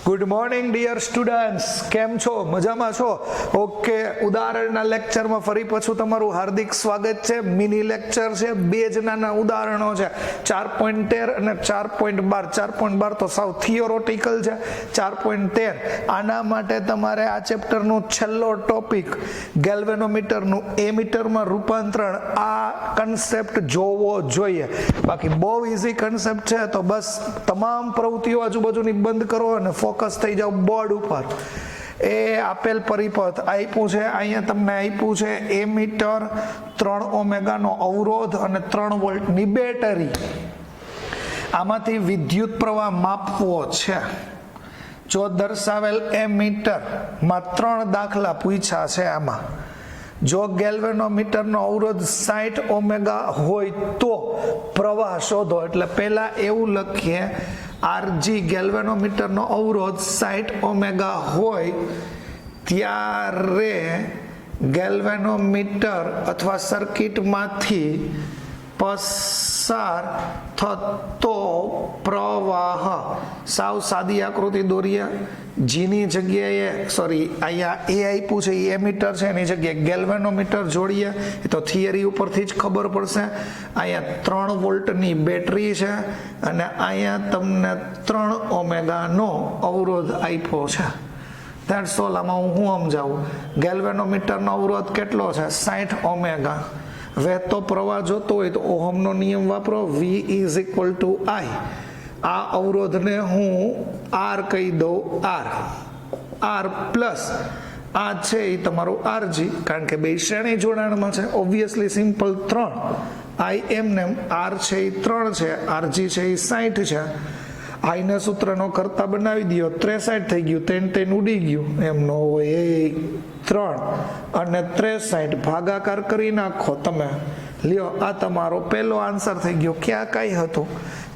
Good morning dear students, કેમ છો? મજામાં છો? ઓકે, ઉદાહરણના લેક્ચરમાં ફરી પાછું તમારું હાર્દિક સ્વાગત છે. મિની લેક્ચર છે, બે જ નાના ઉદાહરણો છે, 4.13 અને 4.12. 4.12 તો સાવ થિયોરોટિકલ છે. 4.13 આના માટે તમારે આ ચેપ્ટરનો છેલ્લો ટોપિક ગેલ્વેનોમીટરનું એમીટરમાં રૂપાંતરણ, આ કન્સેપ્ટ જોવો જોઈએ. બાકી બહુ ઇઝી કન્સેપ્ટ છે, તો બસ તમામ પ્રવૃત્તિઓ આજુબાજુની બંધ કરો અને ફોકસ થઈ જાવ બોર્ડ ઉપર. એ આપેલ પરિપથ આપ્યું છે, અહીંયા તમને આપ્યું છે એમીટર, 3 ઓમેગાનો અવરોધ અને 3 વોલ્ટની બેટરી. આમાંથી વિદ્યુત પ્રવાહ માપવો છે. જો દર્શાવેલ એમીટરમાં 3 દાખલા પૂછ્યા છે. આમાં જો ગેલ્વેનોમીટરનો અવરોધ 60 ઓમેગા હોય તો પ્રવાહ શોધો. એટલે પહેલા એવું લખીએ, આરજી ગેલ્વેનોમીટરનો અવરોધ 60 ઓમેગા હોય ત્યારે ગેલ્વેનોમીટર અથવા સર્કિટમાંથી પસાર થતો પ્રવાહ, સાવ સાદી આકૃતિ દોરીએ. જીની જગ્યાએ અહીંયા એ આપ્યું છે, એ એમીટર છે, એની જગ્યાએ ગેલ્વેનોમીટર જોડીએ. એ તો થિયરી ઉપરથી જ ખબર પડશે. અહીંયા 3 વોલ્ટની બેટરી છે અને અહીંયા તમને 3 ઓમેગાનો અવરોધ આપ્યો છે. That's all. આમાં હું સમજાવું. ગેલ્વેનોમીટરનો અવરોધ કેટલો છે? 60 ઓમેગા. વહેતો પ્રવાહ જોતો હોય તો ઓહમનો નિયમ વાપરો, V is equal two I. આ અવરોધને હું R કહી દઉં, R પ્લસ આ છે એ તમારું RG, કારણ કે બે શ્રેણી જોડાણમાં છે. ઓબ્વિયસલી સિમ્પલ 3 I એમને R છે એ 3 છે, RG છે એ 60 છે. I ને સૂત્રનો કરતા બનાવી દો, 63 થઈ ગયું, 10 ઉડી ગયું. એમ ન હોય, એ 3 અને 63 ભાગાકાર કરી નાખો તમે. લ્યો, આ તમારો પહેલો આન્સર થઈ ગયો. ક્યાં કઈ હતું?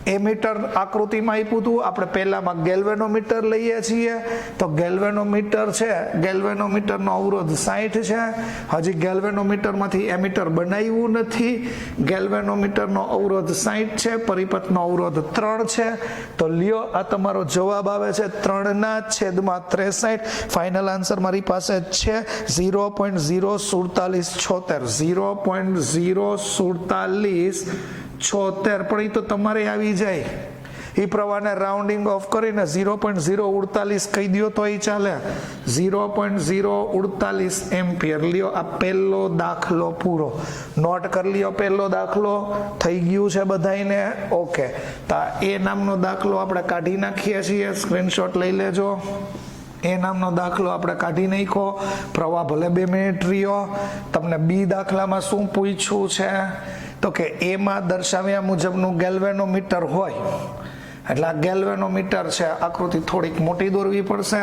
એમીટર આકૃતિમાં આપ્યું હતું. આપણે પહેલામાં ગેલ્વેનોમીટર લઈએ છીએ, તો ગેલ્વેનોમીટર છે, ગેલ્વેનોમીટરનો અવરોધ 60 છે. હજી ગેલ્વેનોમીટરમાંથી એમીટર બનાવ્યું નથી. ગેલ્વેનોમીટરનો અવરોધ 60 છે, પરિપથનો અવરોધ 3 છે. તો લ્યો, આ તમારો જવાબ આવે છે 3/63. ફાઇનલ આન્સર મારી પાસે છે 0.04776. 0.04776. પણ એ તો તમારે આવી જાય. એ પ્રવાહને રાઉન્ડિંગ ઓફ કરીને 0.048 કહી દો તો એ ચાલે. 0.048 એમ્પિયર. લ્યો, આ પહેલો દાખલો પૂરો. નોટ કરી લ્યો, પહેલો દાખલો થઈ ગયું છે બધાને? ઓકે, તો એ નામનો દાખલો આપણે કાઢી નાખીએ છીએ. સ્ક્રીનશોટ લઈ લેજો. એ નામનો દાખલો આપણે કાઢી નાખો. પ્રવાહ ભલે 2 મિનિટ રહ્યો. તમને બી દાખલામાં શું પૂછ્યું છે? તો કે એમાં દર્શાવ્યા મુજબનું ગેલ્વેનોમીટર હોય. એટલે આ ગેલ્વેનોમીટર છે, આકૃતિ થોડીક મોટી દોરવી પડશે.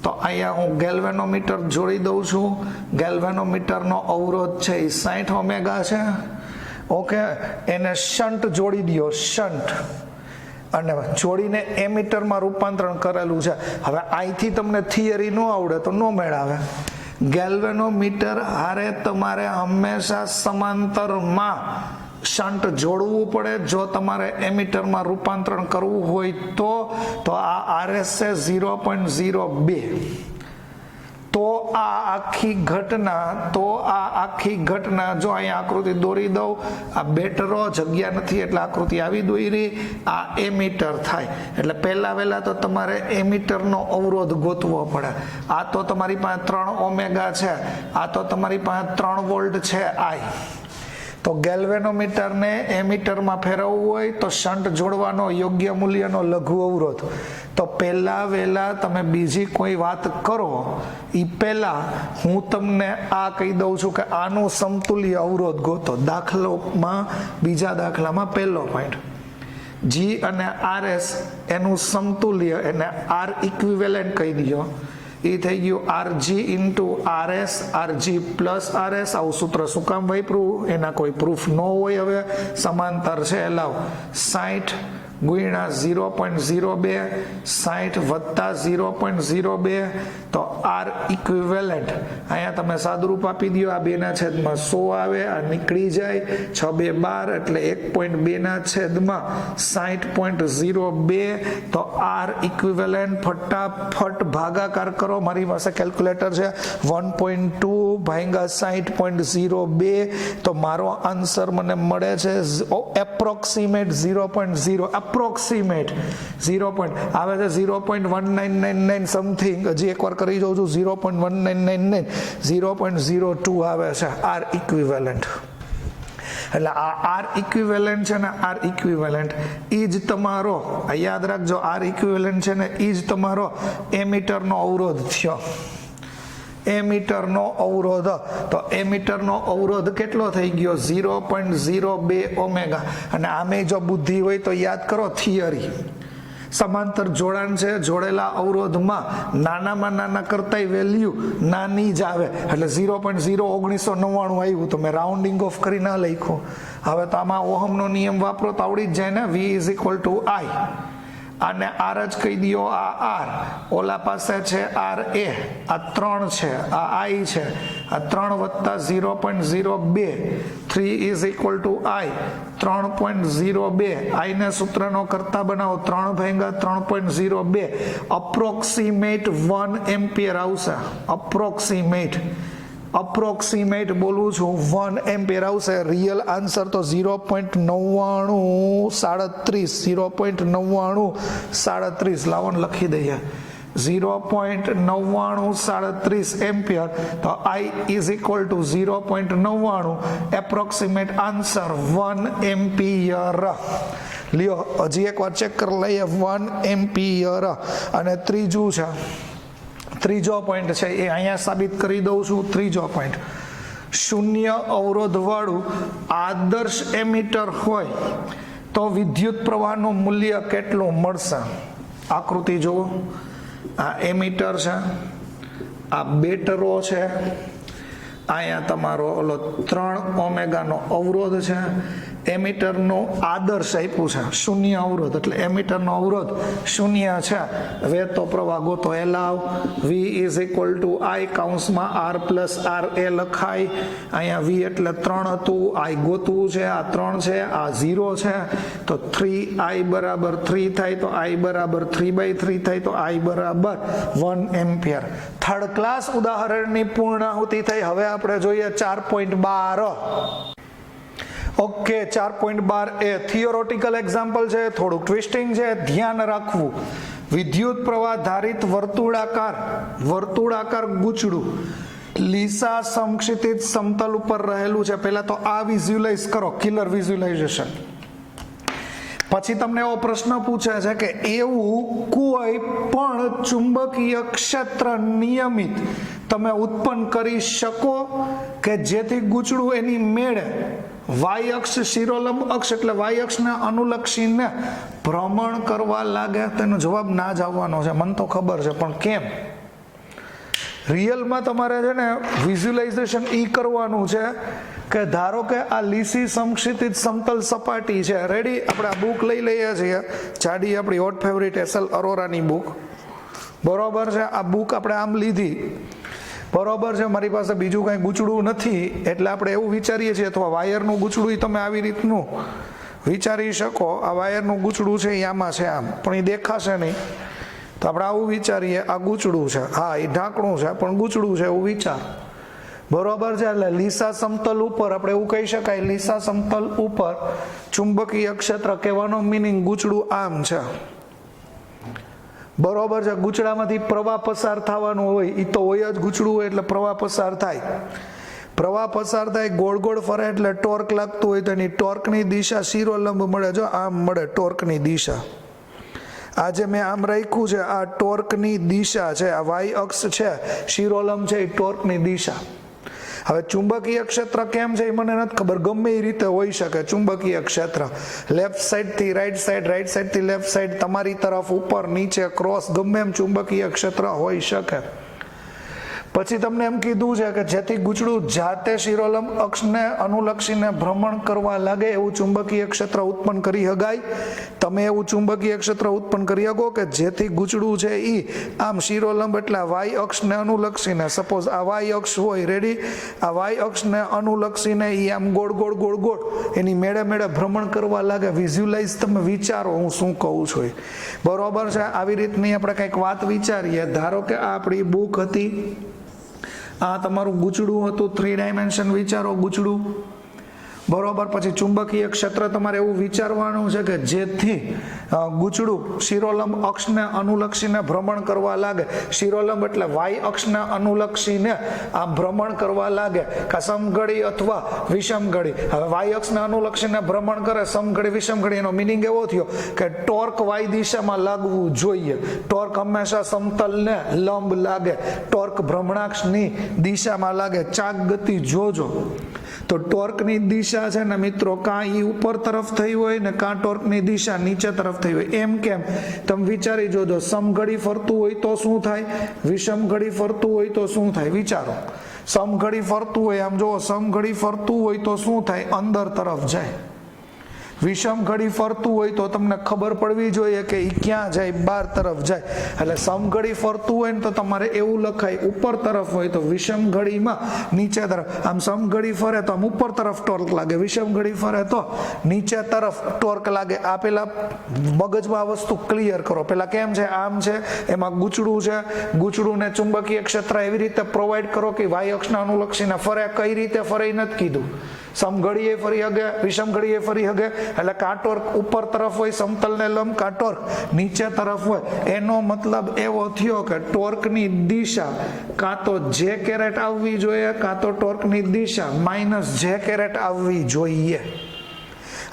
તો અહીંયા હું ગેલ્વેનોમીટર જોડી દઉં છું. ગેલ્વેનોમીટરનો અવરોધ છે એ 60 ઓમેગા છે. ઓકે, એને શન્ટ જોડી દો, શન્ટ, અને જોડીને એમીટરમાં રૂપાંતરણ કરેલું છે. હવે અહીંથી તમને થિયરી ન આવડે તો નો મેળાવે. ગેલ્વેનોમીટર હારે તમારે હંમેશા સમાંતરમાં શન્ટ જોડવું પડે જો તમારે એમીટરમાં રૂપાંતરણ કરવું હોય તો આ RS છે 0.02. તો આ આખી ઘટના જો અહીંયા આકૃતિ દોરી દઉં, આ બેટરો જગ્યા નથી એટલે આકૃતિ આવી દોરી. આ એમીટર થાય એટલે પહેલા તો તમારે એમીટરનો અવરોધ ગોતવો પડે. આ તો તમારી પાસે 3 ઓમેગા છે, આ તો તમારી પાસે 3 વોલ્ટ છે I. તો ગેલ્વેનોમીટરને એમીટરમાં ફેરવવું હોય તો શન્ટ જોડવાનો યોગ્ય મૂલ્યનો લઘુ અવરોધ. તો પહેલા તમે બીજી કોઈ વાત કરો એ પહેલા હું તમને આ કહી દઉં છું કે આનું સમતુલ્ય અવરોધ ગોતો. બીજા દાખલામાં પહેલો પોઈન્ટ, G અને RS એનું સમતુલ્ય, એને R ઇક્વિવેલન્ટ કહી દો. એ થઈ ગયું RG into RS, RG plus RS. આવું સૂત્ર શું કામ વાપરું? એના કોઈ પ્રૂફ ન હોય. હવે સમાંતર છે, લાવ 60 ગુણ્યા 0.02 60 વત્તા 0.02 તો R ઇક્વિવેલન્ટ અહીંયા તમે સાદુરૂપ આપી દો આ 2 ના છેદમાં 100 આવે આ નીકળી જાય 6 2 12 એટલે 1.2 ના છેદમાં 60.02 તો R ઇક્વિવેલન્ટ ફટાફટ ભાગાકાર કરો મારી પાસે કેલ્ક્યુલેટર છે 1.2 ભાગ્યા 60.02 તો મારો આન્સર મને મળે છે એપ્રોક્સિમેટ 0.0 એપ્રોક્સિમેટ 0. આવે છે 0.1999 સમથિંગ હજી એકવાર કરી જાઉં છું 0.1999 0.02 આવે છે R ઇક્વિવેલન્ટ. એટલે આ R ઇક્વિવેલન્ટ છે ને R ઇક્વિવેલન્ટ એ જ તમારો યાદ રાખજો R ઇક્વિવેલન્ટ છે ને એ જ તમારો એમીટરનો અવરોધ થયો. એમીટરનો અવરોધ તો એમીટરનો અવરોધ કેટલો થઈ ગયો 0.02 ઓમેગા. અને આમે જો બુદ્ધિ હોય તો યાદ કરો થિયરી સમાંતર જોડાણ છે જોડેલા અવરોધમાં નાનામાં નાના કરતાંય વેલ્યુ નાની જ આવે એટલે 0.01999 આવ્યું તો મેં રાઉન્ડિંગ ઓફ કરી ના લખ્યું. હવે તો આમાં ઓહમનો નિયમ વાપરો તો આવડી જ જાય ને V is equal two I આને R જ કહી દો આ R ઓલા પાસે છે R A આ 3 છે આ I છે આ 3 વત્તા 0.02 3 is equal two I 3.02 I ને સૂત્રનો કરતા બનાવો 3 ભાગ્યા 3.02 અપ્રોક્સિમેટ 1 એમ્પિયર આવશે. અપ્રોક્સિમેટ બોલું છું 1 એમ્પિયર આવશે. રિયલ આન્સર તો 0.9937 લાવો લખી દઈએ 0.9937 એમ્પિયર તો I is equal two 0.99 approximate answer 1 ampere. લ્યો હજી એકવાર ચેક કરી લઈએ 1 એમ્પિયર. અને ત્રીજો પોઈન્ટ છે એ અહીંયા સાબિત કરી દઉં છું. ત્રીજો પોઈન્ટ શૂન્ય અવરોધ વાળું આદર્શ એમીટર હોય તો વિદ્યુત પ્રવાહનું મૂલ્ય કેટલું મળશે. આકૃતિ જુઓ આ એમીટર છે આ બેટરો છે અહીંયા તમારો ઓલો 3 ઓમેગાનો અવરોધ છે. એમીટરનો આદર્શ આપ્યું છે શૂન્ય અવરોધ એટલે એમીટરનો અવરોધ શૂન્ય છે. વહેતો પ્રવાહ ગોતો એલાવ V is equal two I કૌંસમાં R પ્લસ R એ લખાય. અહીંયા V એટલે 3 હતું I ગોતવું છે આ 3 છે આ 0 છે તો 3I બરાબર 3 થાય તો I બરાબર 3/3 થાય તો I બરાબર 1 એમ્પિયર. થર્ડ ક્લાસ ઉદાહરણની પૂર્ણાહુતિ થઈ. હવે આપણે જોઈએ 4.12. ઓકે 4.12 એ થિયોરેટિકલ એક્ઝામ્પલ છે થોડુંક ટ્વિસ્ટિંગ છે ધ્યાન રાખવું. વિદ્યુત પ્રવાહ ધારિત વર્તુળાકાર ગૂંચળું લીસા સમક્ષિતિજ સમતલ ઉપર રહેલું છે. પહેલા તો આ વિઝ્યુઅલાઇઝ કરો કિલર વિઝ્યુઅલાઇઝેશન. પછી તમને એવો પ્રશ્ન પૂછે છે કે એવું કોઈ પણ ચુંબકીય ક્ષેત્ર નિયમિત તમે ઉત્પન્ન કરી શકો કે જેથી ગૂંચળું એની મેળે વાય અક્ષ શિરોલંબ અક્ષ એટલે વાય અક્ષને અનુલક્ષીને ભ્રમણ કરવા લાગે. તેનો જવાબ ના જ આવવાનો છે મને તો ખબર છે પણ કેમ. રિયલમાં તમારે છે ને વિઝ્યુઅલાઇઝેશન કરવાનું છે કે ધારો કે આ લીસી સમક્ષિતિજ સમતલ સપાટી છે. રેડી આપણે આ બુક લઈ લઈએ છીએ જાડી આપણી હોટ ફેવરિટ SL અરોરાની બુક બરોબર છે. આ બુક આપણે આમ લીધી બરોબર છે. મારી પાસે બીજું કાંઈ ગૂંચળું નથી એટલે આપણે એવું વિચારીએ છીએ અથવા વાયરનું ગૂંચળું તમે આવી રીતનું વિચારી શકો. આ વાયરનું ગૂંચળું છે એ આમાં છે આમ પણ એ દેખાશે નહીં તો આપણે આવું વિચારીએ આ ગૂંચળું છે હા એ ઢાંકણું છે પણ ગૂંચળું છે એવું વિચાર બરોબર છે. એટલે લીસા સમતલ ઉપર આપણે એવું કહી શકાય લીસા સમતલ ઉપર ચુંબકીય ક્ષેત્ર કહેવાનો મિનિંગ ગૂંચળું આમ છે બરોબર છે. ગૂંચળામાંથી પ્રવાહ પસાર થવાનું હોય એ તો હોય જ ગૂંચળું હોય એટલે પ્રવાહ પસાર થાય ગોળ ગોળ ફરે એટલે ટોર્ક લાગતું હોય તો એની ટોર્કની દિશા શિરોલંબ મળે. જો આમ મળે ટોર્કની દિશા. આ જે મેં આમ રાખ્યું છે આ ટોર્કની દિશા છે. આ વાય અક્ષ છે શિરોલંબ છે એ ટોર્કની દિશા. હવે ચુંબકીય ક્ષેત્ર કેમ છે એ મને નથી ખબર ગમે એ રીતે હોઈ શકે. ચુંબકીય ક્ષેત્ર લેફ્ટ સાઈડથી રાઈટ સાઈડથી લેફ્ટ સાઈડ તમારી તરફ ઉપર નીચે ક્રોસ ગમે એમ ચુંબકીય ક્ષેત્ર હોઈ શકે. પછી તમને એમ કીધું છે કે જેથી ગૂંચળું જાતે શિરોલંબ અક્ષને અનુલક્ષીને ભ્રમણ કરવા લાગે એવું ચુંબકીય ક્ષેત્ર ઉત્પન્ન કરી શકાય. તમે એવું ચુંબકીય ક્ષેત્ર ઉત્પન્ન કરી શકો કે જેથી ગૂંચળું છે એ આમ શિરોલંબ એટલે વાય અક્ષને અનુલક્ષીને, સપોઝ આ વાય અક્ષ હોય, રેડી, આ વાય અક્ષને અનુલક્ષીને એ આમ ગોળ ગોળ ગોળ ગોળ એની મેળે મેળે ભ્રમણ કરવા લાગે. વિઝ્યુલાઇઝ તમે વિચારો હું શું કહું છું, બરોબર છે? આવી રીતની આપણે કંઈક વાત વિચારીએ. ધારો કે આ આપણી બુક હતી, આ તમારું ગૂંચળું હતું, 3 ડાયમેન્શન વિચારો ગૂંચળું, બરોબર. પછી ચુંબકીય ક્ષેત્ર તમારે એવું વિચારવાનું છે કે જેથી ગૂંચળું શિરોલંબ અક્ષને અનુલક્ષીને ભ્રમણ કરવા લાગે. શિરોલંબ એટલે વાય અક્ષને અનુલક્ષીને આ ભ્રમણ કરવા લાગે, કે સમઘડી અથવા વિષમઘડી. હવે વાય અક્ષને અનુલક્ષીને ભ્રમણ કરે, સમઘડી વિષમઘડી, એનો મિનિંગ એવો થયો કે ટોર્ક વાય દિશામાં લાગવું જોઈએ. ટોર્ક હંમેશા સમતલને લંબ લાગે, ટોર્ક ભ્રમણાક્ષની દિશામાં લાગે. ચાક ગતિ જોજો તો ટોર્કની દિશા છે ને મિત્રો, કાં એ ઉપર તરફ થઈ હોય ને કાં ટોર્કની દિશા નીચે તરફ થઈ હોય. એમ કેમ? તમે વિચારી જોજો. સમઘડી ફરતું હોય તો શું થાય, વિષમઘડી ફરતું હોય તો શું થાય, વિચારો. સમઘડી ફરતું હોય, આમ જુઓ, સમઘડી ફરતું હોય તો શું થાય, અંદર તરફ જાય. વિષમઘડી ફરતું હોય તો તમને ખબર પડવી જોઈએ કે એ ક્યાં જાય, બહાર તરફ જાય. એટલે સમઘડી ફરતું હોય ને તો તમારે એવું લખાય, ઉપર તરફ હોય તો વિષમઘડીમાં નીચે તરફ. આમ સમઘડી ફરે તો આમ ઉપર તરફ ટોર્ક લાગે, વિષમઘડી ફરે તો નીચે તરફ ટોર્ક લાગે. આ પેલા મગજમાં આ વસ્તુ ક્લિયર કરો. પેલા કેમ છે, આમ છે, એમાં ગૂંચળું છે, ગૂંચળુંને ચુંબકીય ક્ષેત્ર એવી રીતે પ્રોવાઈડ કરો કે વાય અક્ષને અનુલક્ષીને ફરે. કઈ રીતે ફરે નથી કીધું. સમઘડીએ ફરી હગે, વિષમઘડીએ ફરી હગે. એટલે કાં ટોર્ક ઉપર તરફ હોય સમતલને લંબ, કાં ટોર્ક નીચે તરફ હોય. એનો મતલબ એવો થયો કે ટોર્કની દિશા કાં તો જે કેરેટ આવવી જોઈએ, કાં તો ટોર્કની દિશા માઇનસ જે કેરેટ આવવી જોઈએ.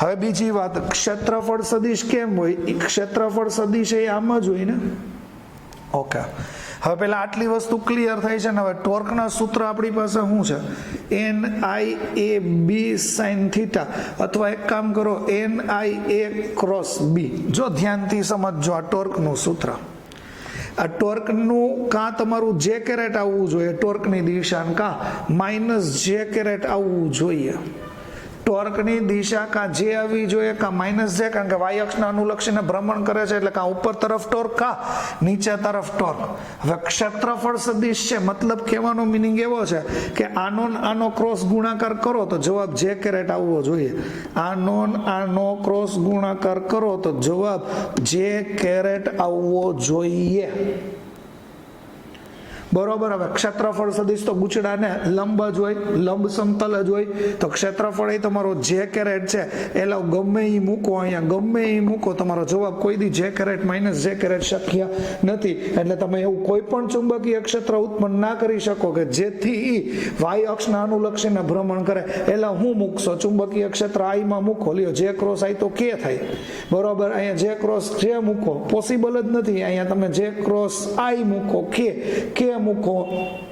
હવે બીજી વાત, ક્ષેત્રફળ સદિશ કેમ હોય? ક્ષેત્રફળ સદિશ એ આમ જ હોય ને. ઓકે, હવે પેલા આટલી વસ્તુ ક્લિયર થઈ છે ને. હવે ટોર્કના સૂત્ર આપણી પાસે શું છે? NIA-B sin થીટા, અથવા એક કામ કરો, NIA ક્રોસ B. જો ધ્યાનથી સમજજો આ ટોર્કનું સૂત્ર. આ ટોર્કનું કાં તમારું જે કેરેટ આવવું જોઈએ ટોર્કની દિશા, કાં માઇનસ જે કેરેટ આવવું જોઈએ. ટોર્કની દિશા કાં જે આવવી જોઈએ કાં માઇનસ જે, કારણ કે વાય અક્ષને અનુલક્ષીને ભ્રમણ કરે છે એટલે કાં ઉપર તરફ ટોર્ક કાં નીચે તરફ ટોર્ક. હવે ક્ષેત્રફળ સદિશ છે, મતલબ કહેવાનો મિનિંગ એવો છે કે આનો ક્રોસ ગુણાકાર કરો તો જવાબ જે કેરેટ આવવો જોઈએ. આનો ક્રોસ ગુણાકાર કરો તો જવાબ જે કેરેટ આવવો જોઈએ, બરોબર. હવે ક્ષેત્રફળ સદિશ તો ગૂંચળાને લંબ જ હોય, લંબ સમતલ જ હોય. તો ક્ષેત્રફળ એ તમારો જે કેરેટ છે એટલે ગમે એ મૂકો, અહીંયા ગમે એ મૂકો, તમારો જવાબ કોઈ દી જે કેરેટ માઇનસ જે કેરેટ શક્ય નથી. એટલે તમે એવું કોઈ પણ ચુંબકીય ક્ષેત્ર ઉત્પન્ન ના કરી શકો કે જેથી વાય અક્ષને અનુલક્ષીને ભ્રમણ કરે. એટલે હું મૂકશો ચુંબકીય ક્ષેત્ર આઈમાં મૂકો, લ્યો જે ક્રોસ આઈ તો કે થાય, બરોબર. અહીંયા જે ક્રોસ જે મૂકો પોસિબલ જ નથી. અહીંયા તમે જે ક્રોસ આઈ મૂકો, કે મૂકો,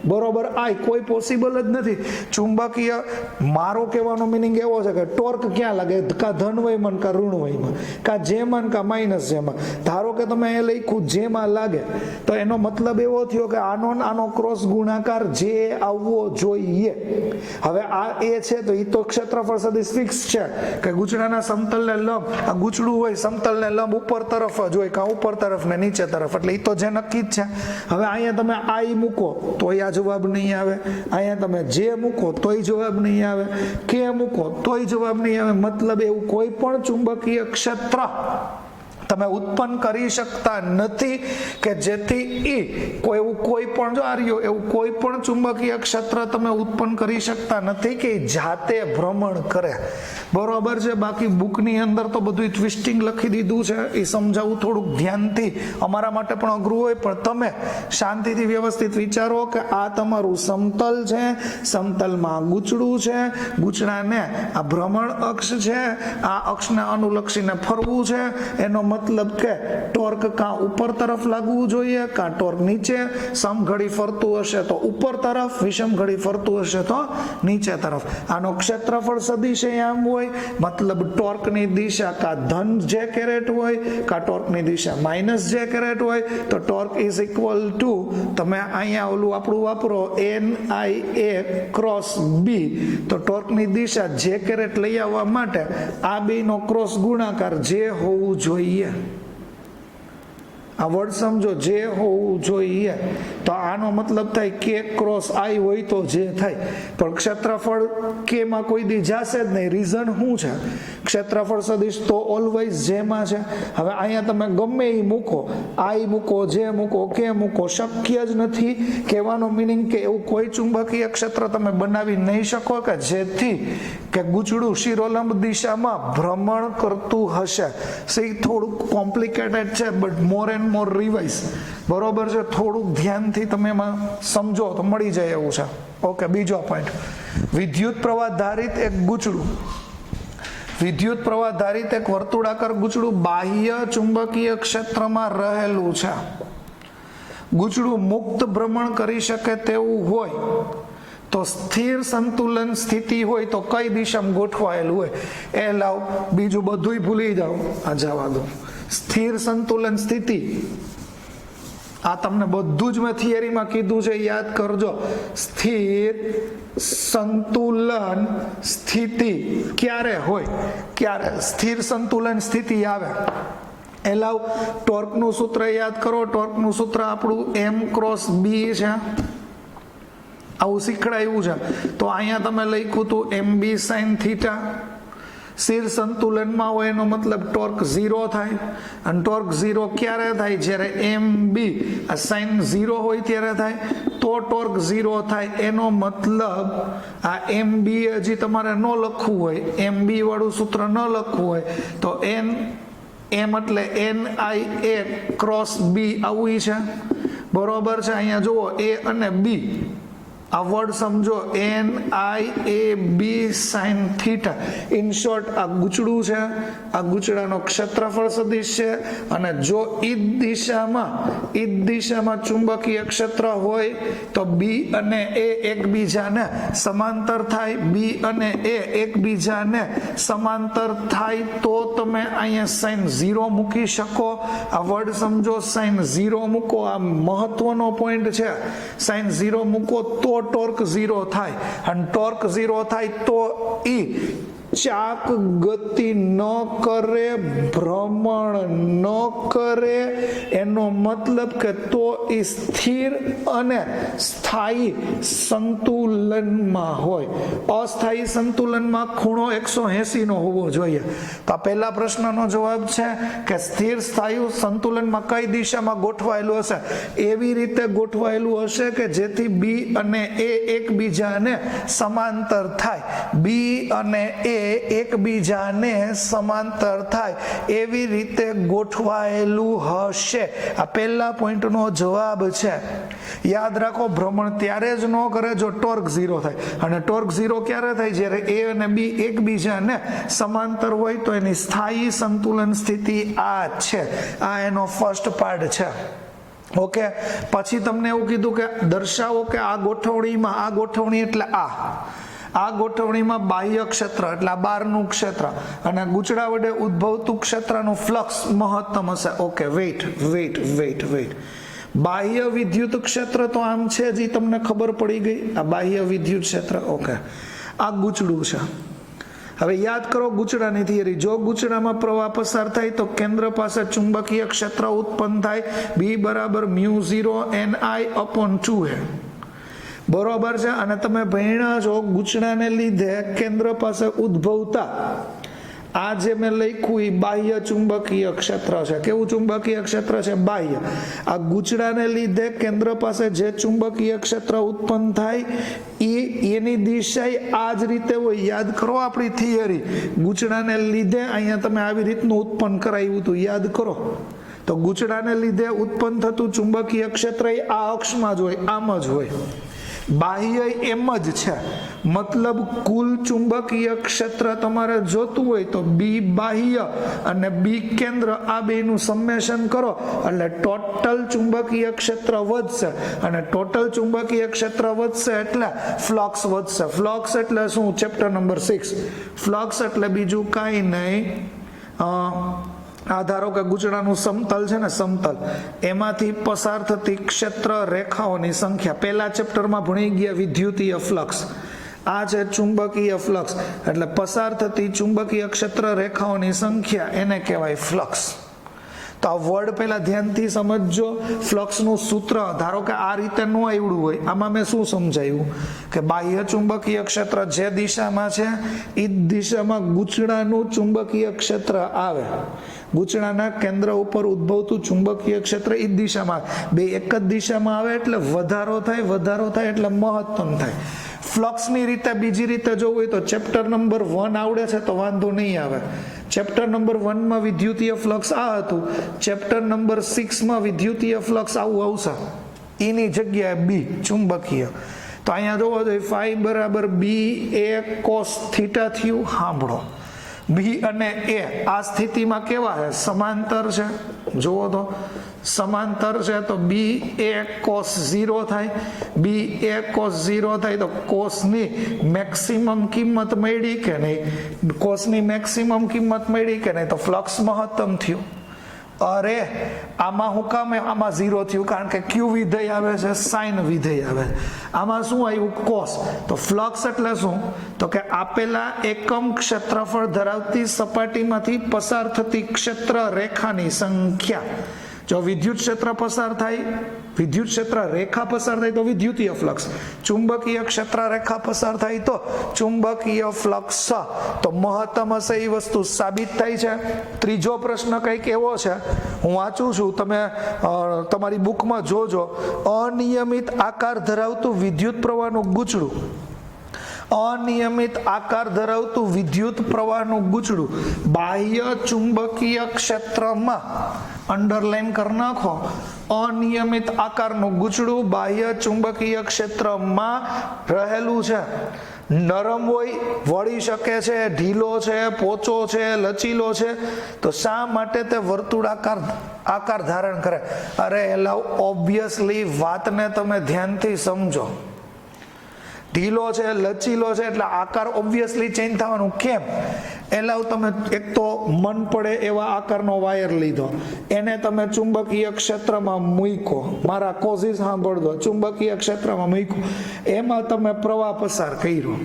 બરોબર, આ કોઈ પોસિબલ જ નથી. ચુંબકીય, મારો કહેવાનો મિનિંગ એવો છે કે ટોર્ક ક્યાં લાગે, કા ધન વયમાં કા ઋણ વયમાં, કા જેમાં કા માઇનસ જેમાં. ધારો કે તમે એ લખ્યું જેમાં લાગે તો એનો મતલબ એવો થયો કે આનો ક્રોસ ગુણાકાર જે આવવો જોઈએ. હવે આ એ છે તો એ તો ક્ષેત્રફળ સદિશ ફિક્સ છે કે ગૂંચળાના સમતલને લંબ, આ ગૂંચળું હોય સમતલને લંબ ઉપર તરફ જ હોય, કા ઉપર તરફ ને નીચે તરફ, એટલે એ તો જે નક્કી જ છે. હવે અહીંયા તમે આઈ મૂકો તોય આ જવાબ નહીં આવે, અહીંયા તમે જે મૂકો તોય જવાબ નહીં આવે, કે મૂકો તોય જવાબ નહીં આવે. મતલબ એવું કોઈ પણ ચુંબકીય ક્ષેત્ર તમે ઉત્પન્ન કરી શકતા નથી કે જેથી એવું કોઈ પણ, જો આર્યો એવું કોઈ પણ ચુંબકીય ક્ષેત્ર તમે ઉત્પન્ન કરી શકતા નથી કે જાતે ભ્રમણ કરે, બરોબર છે. બાકી બુકની અંદર તો બધું ટ્વિસ્ટિંગ લખી દીધું છે, એ સમજાવવું થોડુંક ધ્યાનથી અમારા માટે પણ અઘરું હોય, પણ તમે શાંતિથી વ્યવસ્થિત વિચારો કે આ તમારું સમતલ છે, સમતલમાં ગૂંચળું છે, ગૂંચળાને આ ભ્રમણ અક્ષ છે, આ અક્ષને અનુલક્ષીને ફરવું છે. એનો मतलब के टॉर्क का ऊपर तरफ लागू જોઈએ का टॉर्क नीचे समघड़ी फरતું હશે तो ऊपर तरफ विषमघड़ी फरતું હશે तो नीचे तरफ આનો ક્ષેત્રફળ સદિશ આમ હોય मतलब टॉर्क ની દિશા का धन जे कैरेट હોય का टॉर्क ની દિશા माइनस जे कैरेट હોય तो टॉर्क इज इक्वल टू તમે અહીંયા ઓલું આપણું વાપરો NIA क्रॉस B तो टॉर्क ની દિશા જે कैरेट લઈ આવવા માટે આ બે નો ક્રોસ ગુણાકાર જે હોવું જોઈએ આ વર્ડ સમજો જે હોવું જોઈએ તો આનો મતલબ થાય કે ક્રોસ આઈ હોય તો જે થાય પણ ક્ષેત્રફળ કે માં કોઈ દી જાશે જ નહીં રીઝન શું છે ક્ષેત્રફળ સદિશ તો ઓલવેઝ જેમાં છે હવે અહીંયા તમે ગમે એ મૂકો આઈ મૂકો જે મૂકો કે મૂકો શક્ય જ નથી કહેવાનો મિનિંગ કે એવું કોઈ ચુંબકીય ક્ષેત્ર તમે બનાવી નહીં શકો કે જેથી કે ગુચડું શિરોલંબ દિશામાં ભ્રમણ કરતું હશે સી થોડુંક કોમ્પ્લિકેટેડ છે but more and more revise બરોબર છે થોડુંક ધ્યાનથી તમે એમાં સમજો તો મળી જાય એવું છે ઓકે બીજો પોઈન્ટ વિદ્યુત પ્રવાહ ધારિત એક ગુચડું વિદ્યુત પ્રવાહ ધારિત એક વર્તુળાકાર ગુચડું બાહ્ય ચુંબકીય ક્ષેત્રમાં રહેલું છે ગુચડું મુક્ત ભ્રમણ કરી શકે તેવું હોય તો સ્થિર સંતુલન સ્થિતિ હોય તો કઈ દિશામાં ગોઠવાયેલું હોય એ લાવ બીજું બધુંય ભૂલી જાઓ આ જવા દો સ્થિર સંતુલન સ્થિતિ આ તમને બધું જ મેં થિયરીમાં કીધું છે યાદ કરજો સ્થિર સંતુલન સ્થિતિ ક્યારે હોય ક્યારે સ્થિર સંતુલન સ્થિતિ આવે એલાવ ટોર્કનું સૂત્ર યાદ કરો ટોર્કનું સૂત્ર આપણું M ક્રોસ B છે આવું શીખડાયું છે તો અહીંયા તમે લખ્યું હતું MB sin થીટા સ્થિર સંતુલનમાં હોય એનો મતલબ ટોર્ક 0 થાય અને ટોર્ક 0 ક્યારે થાય જ્યારે MB આ સાઇન 0 હોય ત્યારે થાય તો ટોર્ક 0 થાય એનો મતલબ આ MB હજી તમારે ન લખવું હોય MB વાળું સૂત્ર ન લખવું હોય તો M એટલે NIA ક્રોસ B આવું છે બરોબર છે અહીંયા જુઓ A અને B આ વર્ડ સમજો NIAB sin theta in short આ ગુચડું છે આ ગુચડાનો ક્ષેત્રફળ સદિશ છે અને જો ઈ દિશામાં ચુંબકીય ક્ષેત્ર હોય તો B અને A એકબીજાને સમાંતર થાય B અને A એકબીજાને સમાંતર થાય તો તમે અહીંયા sin 0 મૂકી શકો આ વર્ડ સમજો sin 0 મૂકો આ મહત્વનો પોઈન્ટ છે sin 0 મૂકો તો ટોર્ક 0 થાય અને ટોર્ક 0 થાય તો ઈ ચાક ગતિ ન કરે ભ્રમણ ન કરે એનો મતલબ કે તો એ સ્થિર અને સ્થાયી સંતુલનમાં હોય અસ્થાયી સંતુલનમાં ખૂણો 180 નો હોવો જોઈએ તો આ પહેલા પ્રશ્નનો જવાબ છે કે સ્થિર સ્થાયી સંતુલનમાં કઈ દિશામાં ગોઠવાયેલું હશે એવી રીતે ગોઠવાયેલું હશે કે જેથી B અને A એકબીજાને સમાંતર થાય B અને A એકબીજાને સમાંતર થાય એવી રીતે ગોઠવાયેલું હશે આ પહેલા પોઈન્ટનો જવાબ છે યાદ રાખો ભ્રમણ ત્યારે જ ન કરે જો ટોર્ક 0 થાય અને ટોર્ક 0 ક્યારે થાય જ્યારે A અને B એકબીજાને સમાંતર હોય તો એની સ્થાયી સંતુલન સ્થિતિ આ છે આ એનો ફર્સ્ટ પાર્ટ છે ઓકે પછી તમને એવું કીધું કે દર્શાવો કે આ ગોઠવણી એટલે આ ગોઠવણીમાં બાહ્ય ક્ષેત્ર એટલે બહારનું ક્ષેત્ર અને ગુચડા વડે ઉદ્ભવતું ક્ષેત્રનું ફ્લક્સ મહત્તમ હશે ઓકે વેઇટ બાહ્ય વિદ્યુત ક્ષેત્ર તો આમ છે જ તમને ખબર પડી ગઈ આ બાહ્ય વિદ્યુત ક્ષેત્ર ઓકે આ ગુચડું છે હવે યાદ કરો ગુચડાની થિયરી જો ગુચડામાં પ્રવાહ પસાર થાય તો કેન્દ્ર પાસે ચુંબકીય ક્ષેત્ર ઉત્પન્ન થાય B બરાબર μ0 NI/2 હે બરોબર છે અને તમે ભણ્યા છો ગુચડાને લીધે કેન્દ્ર પાસે ઉદ્ભવતા આ જે મેં લખ્યું એ બાહ્ય ચુંબકીય ક્ષેત્ર છે કેવું ચુંબકીય ક્ષેત્ર છે બાહ્ય આ ગુચડાને લીધે કેન્દ્ર પાસે જે ચુંબકીય ક્ષેત્ર ઉત્પન્ન થાય એની દિશા આ જ રીતે હોય યાદ કરો આપણી થિયરી ગુચડાને લીધે અહીંયા તમે આવી રીતનું ઉત્પન્ન કરાવ્યું હતું યાદ કરો તો ગુચડાને લીધે ઉત્પન્ન થતું ચુંબકીય ક્ષેત્ર આ અક્ષમાં જ હોય આમ જ હોય બાહ્ય એમ જ છે, મતલબ કુલ ચુંબકીય ક્ષેત્ર તમારે જોતું હોય તો બી બાહ્ય અને બી કેન્દ્ર આ બેનું સમેશન કરો એટલે ટોટલ ચુંબકીય ક્ષેત્ર વધશે, અને ટોટલ ચુંબકીય ક્ષેત્ર વધશે એટલે ફ્લક્સ વધશે. ફ્લક્સ એટલે શું? Chapter number 6. ફ્લક્સ એટલે બીજું કાંઈ નહીં, આ ધારો કે ગુચડાનું સમતલ છે ને, સમતલ એમાંથી પસાર થતી ક્ષેત્ર રેખાઓની સંખ્યા પહેલા ચેપ્ટરમાં ભણી ગયા વિદ્યુતીય ફ્લક્સ. આ છે ચુંબકીય ફ્લક્સ, એટલે પસાર થતી ચુંબકીય ક્ષેત્ર રેખાઓની સંખ્યા એને કહેવાય ફ્લક્સ. તો આ વર્ડ પહેલા ધ્યાનથી સમજજો. ફ્લક્સનું સૂત્ર ધારો કે આ રીતે ન આવડ્યું હોય, આમાં મેં શું સમજાયું કે બાહ્ય ચુંબકીય ક્ષેત્ર જે દિશામાં છે એ દિશામાં ગૂંચળાનું ચુંબકીય ક્ષેત્ર આવે. ગૂંચળાના કેન્દ્ર ઉપર ઉદ્ભવતું ચુંબકીય ક્ષેત્ર એ દિશામાં, બે એક જ દિશામાં આવે એટલે વધારો થાય એટલે મહત્તમ થાય. ફ્લક્સની રીતે બીજી રીતે જોવું હોય તો ચેપ્ટર નંબર 1 આવડે છે તો વાંધો નહીં આવે. ચેપ્ટર નંબર 1માં વિદ્યુતીય ફ્લક્સ આ હતું, ચેપ્ટર નંબર 6માં વિદ્યુતીય ફ્લક્સ આવું આવશે, એની જગ્યાએ બી ચુંબકીય. તો અહીંયા જોવો જોઈએ ફાઈ બરાબર બી એ કોસ થીટા થયું. સાંભળો, બી અને એ આ સ્થિતિમાં કેવા છે? સમાંતર છે. જુઓ તો સમાંતર છે તો બી એ કોસ 0 થાય. બી એ કોસ 0 થાય તો કોસની મેક્સિમમ કિંમત મળી કે નહીં? કોસની મેક્સિમમ કિંમત મળી કે નહીં? તો ફ્લક્સ મહત્તમ થયું. અરે આમાં હું કામ આમાં 0 થયું? કારણ કે ક્યુ વિધેય આવે છે, સાઇન વિધેય આવે. આમાં શું આવ્યું? કોસ. તો ફ્લક્સ એટલે શું? તો કે આપેલા એકમ ક્ષેત્રફળ ધરાવતી સપાટીમાંથી પસાર થતી ક્ષેત્ર રેખાની સંખ્યા. જો વિદ્યુત ક્ષેત્ર પસાર થાય, વિદ્યુત ક્ષેત્ર રેખા પસાર થાય તો વિદ્યુતીય ફ્લક્સ, ચુંબકીય ક્ષેત્ર રેખા પસાર થાય તો ચુંબકીય ફ્લક્સ. તો મહત્તમ હશે એ વસ્તુ સાબિત થાય છે. ત્રીજો પ્રશ્ન કંઈક એવો છે, હું વાંચું છું, તમે તમારી બુકમાં જોજો. અનિયમિત આકાર ધરાવતું વિદ્યુત પ્રવાહનું ગૂંચળું, અનિયમિત આકાર ધરાવતું વિદ્યુત પ્રવાહનું ગૂંચળું બાહ્ય ચુંબકીય ક્ષેત્રમાં, અંડરલાઈન કરી નાખો, અનિયમિત આકારનું ગૂંચળું બાહ્ય ચુંબકીય ક્ષેત્રમાં રહેલું છે. નરમ હોય, વળી શકે છે, ઢીલો છે, પોચો છે, લચીલો છે, તો શા માટે તે વર્તુળાકાર આકાર ધારણ કરે? અરે એલા, ઓબ્વિયસલી વાતને તમે ધ્યાનથી સમજો. ઢીલો છે, લચીલો છે એટલે આકાર ઓબ્વિયસલી ચેન્જ થવાનું. કેમ? એલાવ તમે એક તો મન પડે એવા આકારનો વાયર લીધો, એને તમે ચુંબકીય ક્ષેત્રમાં મૂકો. મારા કોઝિસ સાંભળજો, ચુંબકીય ક્ષેત્રમાં મૂકો, એમાં તમે પ્રવાહ પસાર કર્યો.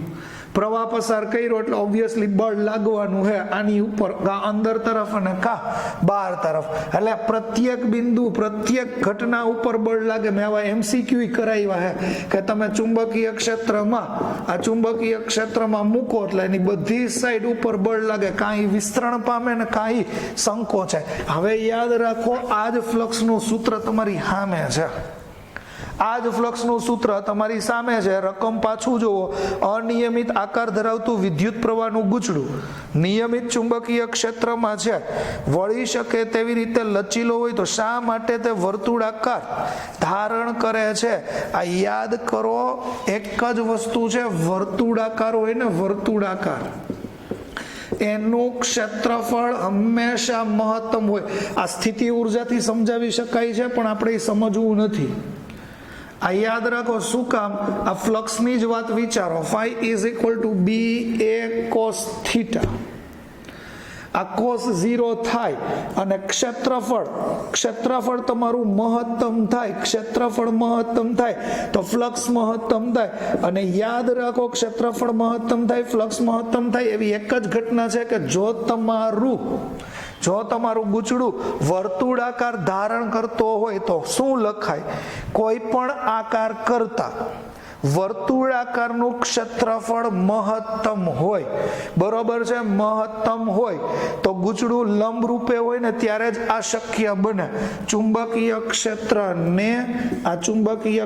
પ્રવાહ પસાર કર્યો એટલે ઓબ્વિયસલી બળ લાગવાનું છે આની ઉપર, કા અંદર તરફ અને કા બહાર તરફ. એટલે પ્રત્યેક બિંદુ, પ્રત્યેક ઘટના ઉપર બળ લાગે. મેં આવા MCQ કરાવ્યા છે કે તમે ચુંબકીય ક્ષેત્રમાં, આ ચુંબકીય ક્ષેત્રમાં મૂકો એટલે એની બધી સાઈડ ઉપર બળ લાગે, કાંઈ વિસ્તરણ પામે ને કાંઈ સંકોચે. હવે યાદ રાખો, આ જ ફ્લક્સનું સૂત્ર તમારી સામે છે. આ જ ફ્લક્સનું સૂત્ર તમારી સામે છે. રકમ પાછું જુઓ. અનિયમિત આકાર ધરાવતું વિદ્યુત પ્રવાહનું ગૂંચળું નિયમિત ચુંબકીય ક્ષેત્રમાં છે, વળી શકે તેવી રીતે લચીલો હોય તો શા માટે તે વર્તુળાકાર ધારણ કરે છે? આ યાદ કરો, એક જ વસ્તુ છે, વર્તુળાકાર હોય ને, વર્તુળાકાર એનું ક્ષેત્રફળ હંમેશા મહત્તમ હોય. આ સ્થિતિ ઉર્જાથી સમજાવી શકાય છે પણ આપણે સમજવું નથી. આ યાદ રાખો. શું કામ? આ ફ્લક્સની જ વાત વિચારો. Phi is equal to B A cos theta. આ કોસ 0 થાય અને ક્ષેત્રફળ તમારું મહત્તમ થાય, ક્ષેત્રફળ મહત્તમ થાય તો ફ્લક્સ મહત્તમ થાય. અને યાદ રાખો, ક્ષેત્રફળ મહત્તમ થાય, ફ્લક્સ મહત્તમ થાય એવી એક જ ઘટના છે કે જો તમારું ગૂંચળું વર્તુળાકાર ધારણ કરતો હોય તો શું લખાય? કોઈ પણ આકાર કરતા વર્તુળાકારનું ક્ષેત્રફળ મહત્તમ હોય. બરોબર છે? મહત્તમ હોય તો ગૂંચળું લંબ રૂપે હોય ને ત્યારે જ આ શક્ય બને. ચુંબકીય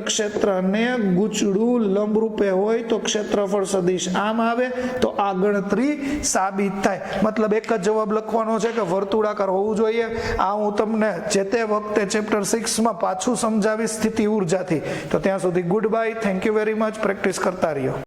ક્ષેત્રને ગૂંચળું લંબ રૂપે હોય તો ક્ષેત્રફળ સદિશ આમ આવે તો આ ગણતરી સાબિત થાય. મતલબ એક જ જવાબ લખવાનો છે કે વર્તુળાકાર હોવું જોઈએ. આ હું તમને જે તે વખતે ચેપ્ટર 6માં પાછું સમજાવીશ સ્થિતિ ઉર્જાથી. તો ત્યાં સુધી good bye. Thank you. Very much. Practice કરતા રહ્યો.